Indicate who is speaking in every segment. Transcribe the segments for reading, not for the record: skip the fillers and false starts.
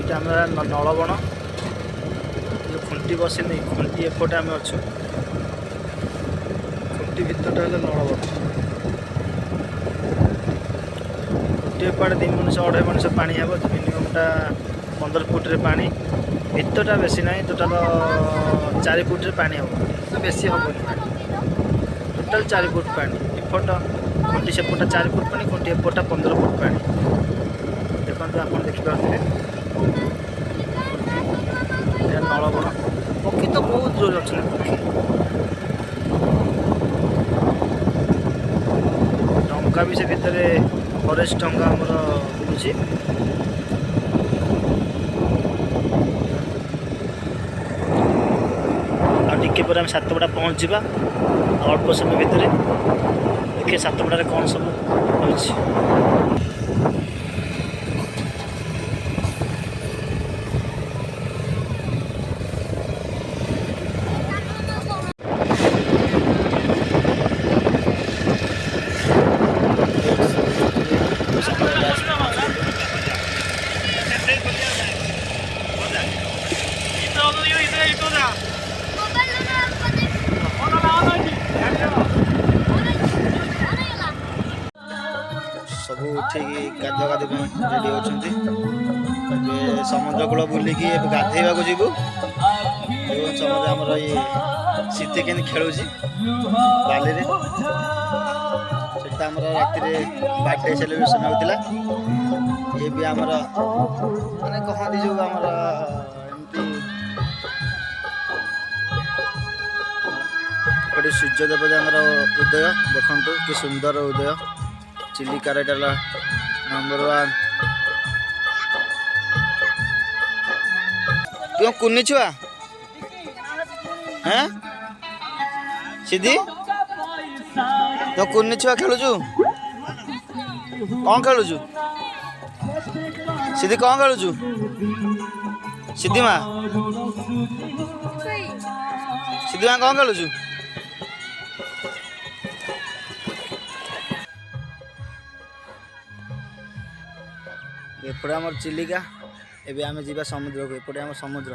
Speaker 1: ଏଇଟା ଆମର ନଳବଣ जो खुंटी बसनी खुंटी एपटे आम अच्छु खुंटी भितरटा है नलबण गोटे एपटे 2 मनुष्य 2.5 मनुष्य पानी हे मिनिममटा 15 फुट्रे पानी भितरटा बेसी ना टोटाल 4 फुट्रे पानी हम बेसी हम टोटाल 4 फुट पानी एपट खुंटी सेपटा 4 फुट पानी खुंटी एपटा 15 फुट पानी देखो आप देखिपे नलबण पक्षी तो बहुत जोर अच्छे पक्षी डंका भी से भितर फरेस्ट डंका आमर बुलूची आगे पर आम सातपड़ा पहुँचा अल्प समय भितर देखिए सातपड़े कौन सब रही सबू उठिक गाधुआ गाधि रेडी होती समुद्र कूल बुलिकी गाधेवा जीवु समुद्र आमर ये शीत के खेलुची बाली से राति बर्थडे सेलिब्रेशन होता ये भी आमर माने कहती जो आमर एमती सूर्य देवता उदय देखु कि सुंदर उदय चिलिकार नंबर 1 क्यों कुन्नी छुआ हैं सीधी तो कुन्नी छुआ खेलुचु कौन खेलुचु सीधी कौन खेलुचु सीधी माँ कौन खेलुचु एपटे आम चिलिका एबे आम जीवा समुद्र को एपटे आम समुद्र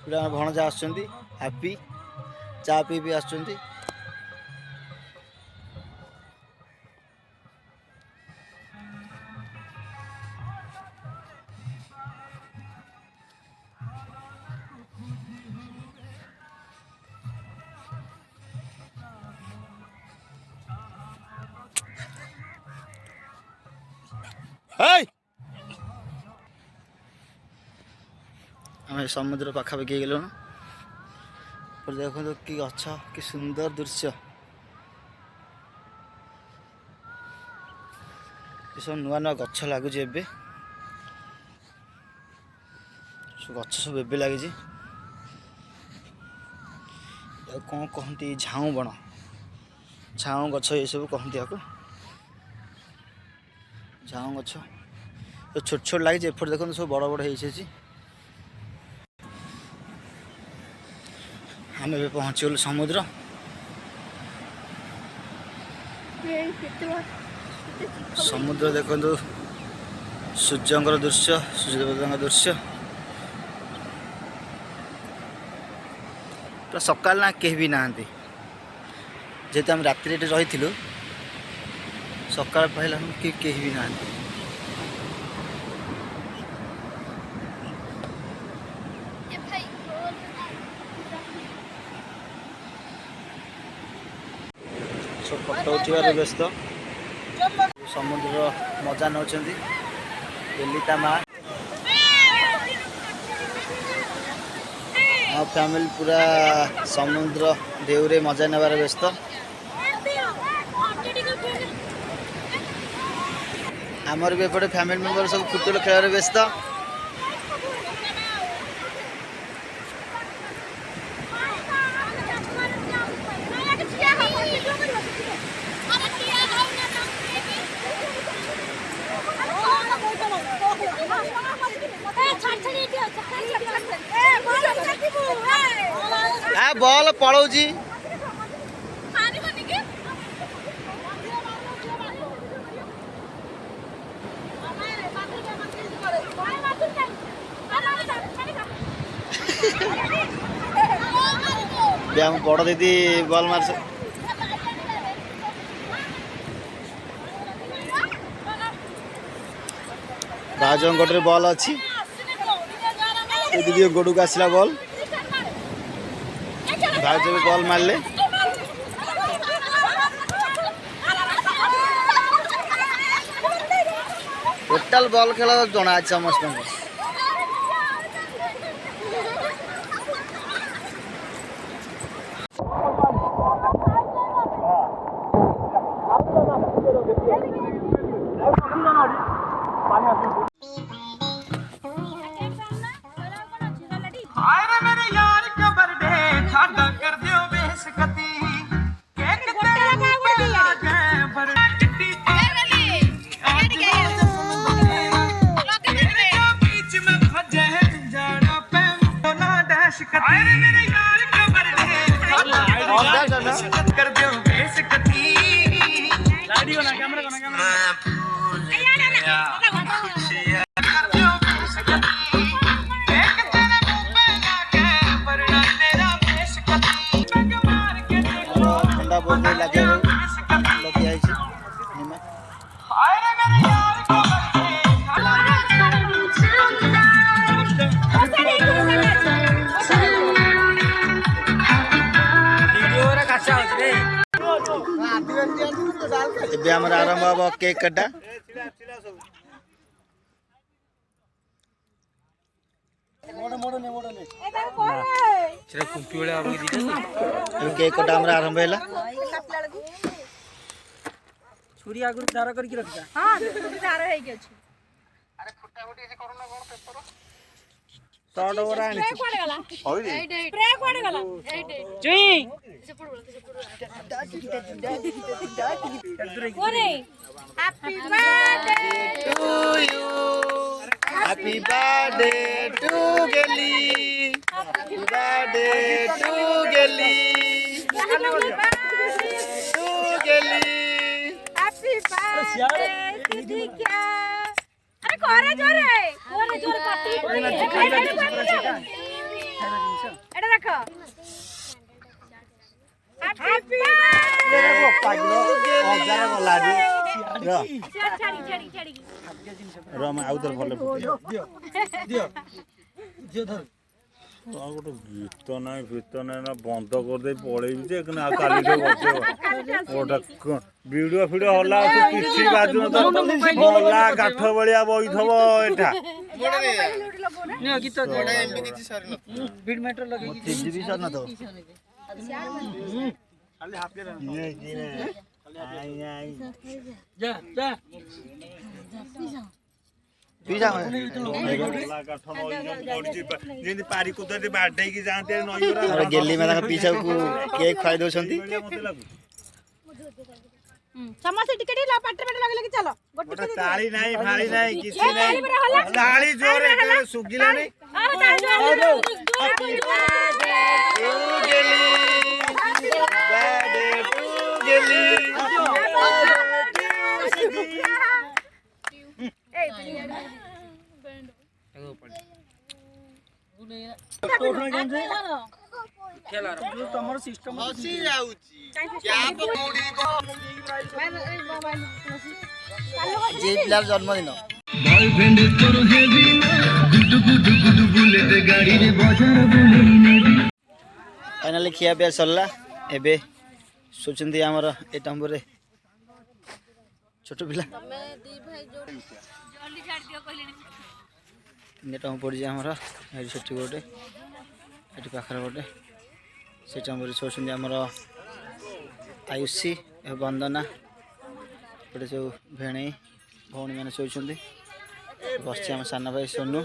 Speaker 1: भणजा आसुचंदी हैप्पी चा पी भी आसुचंदी आम समुद्र पाखापाखि गलु देखो कि अच्छा कि सुंदर दृश्य सब नुआ नुआ गछ लगुच गछ सब एबे लगी कौन कहती झाऊ बण झाऊ गछ ये सब कहती आपको झाऊ गछ तो छोट छोट लगी एपट देखो सब बड़ बड़ हो आम ए पहुँचगलु समुद्र समुद्र देखु सूर्यंकर दृश्य सूर्य देवता दृश्य पूरा सकाल ना कहीं भी नहांती जेहेतु आम राति रही सकाल पहला कि कहीं भी नहांती सब फोटो उठार व्यस्त समुद्र मजा नौ ललिता माँ ଆମ ଫ୍ୟାମିଲି ପୁରା ସମୁଦ୍ର ଢେଉରେ ମଜା ନେବାର ବ୍ୟସ୍ତ। ଆମର ବି ଏପଟେ ଫ୍ୟାମିଲି ମେମ୍ବର ସବୁ ଫୁଟବଲ ଖେଳରେ ବ୍ୟସ୍ତ। ବଲ୍ ପଳଉଛି। ଆମ ବଡ଼ ଦିଦି ବଲ୍ ମାରଛ। ଭାଉଜଙ୍କ ଗୋଟରେ ବଲ୍ ଅଛି। ଏ ଦିଦି ଗୋଡ଼କୁ ଆସିଲା ବଲ୍। ଭାଉଜ ବି ବଲ୍ ମାରିଲେ। ଟୋଟାଲ ବଲ୍ ଖେଳ ଜଣା ଅଛି ସମସ୍ତଙ୍କୁ। ଏବେ ଆମର ଆରମ୍ଭ ହବ କେକ୍ କଟା। କେକ୍ କଟା ଆମର ଆରମ୍ଭ ହେଲା।
Speaker 2: ଛୁରୀ ଆଗରୁ ଧାର କରିକି ରଖିଥା।
Speaker 3: ଧାର ହେଇକି ଅଛି।
Speaker 2: ଶର୍ଟ ବରା ଆଣିଛି।
Speaker 1: Happy birthday to Geli. Happy birthday to Geli. To Geli.
Speaker 3: Happy birthday Sidikya. अरे कोरे जोरे पार्टी एटा रखो। हैप्पी
Speaker 4: ଗୋଟେ ଗୀତ ନାହିଁ ଫୀତ ନାହିଁ ନା ବନ୍ଦ କରିଦେଇ ପଳେଇବି ଯେ କାଲି ଗୋଟେ ଭିଡ଼ିଓ ଫିଡ଼ିଓ ହଲା କିଛି ବାଜୁନଥିବ ହଲା କାଠ ଭଳିଆ ବଇଥବ ଏଟା।
Speaker 1: गेली में पीछा को केक खाई दौरान
Speaker 3: समस्त टिके टिके पाटे पाटे लगे लगे चलो
Speaker 4: गोटे ताली नाही फाली नाही किछि नाही ताली जोरे सुगिला नाही
Speaker 2: तमर सिस्टम
Speaker 4: हसी जाउची
Speaker 1: जे पिलार जन्मदिन
Speaker 5: बॉयफ्रेंड तोर हेवी गुडु गुडु गुडु बुलेट गाड़ी रे बाजार बुलेइने
Speaker 1: फाइनली खिया पिया सरला एबे सोचंती हमर ए टंबरे छोट पिला ने टंब पड़ जे हमर ए छोटी गोटे ଏଠି ପାଖରେ ଗୋଟେ ସେଇଟା ଆମର ଶୋଉଛନ୍ତି ଆମର ଆୟୁଷୀ ଏବଂ ବନ୍ଦନା ଏପଟେ ସବୁ ଭେଣେଇ ଭଉଣୀମାନେ ଶୋଇଛନ୍ତି। ବସିଛି ଆମ ସାନ ଭାଇ ସୋନୁ।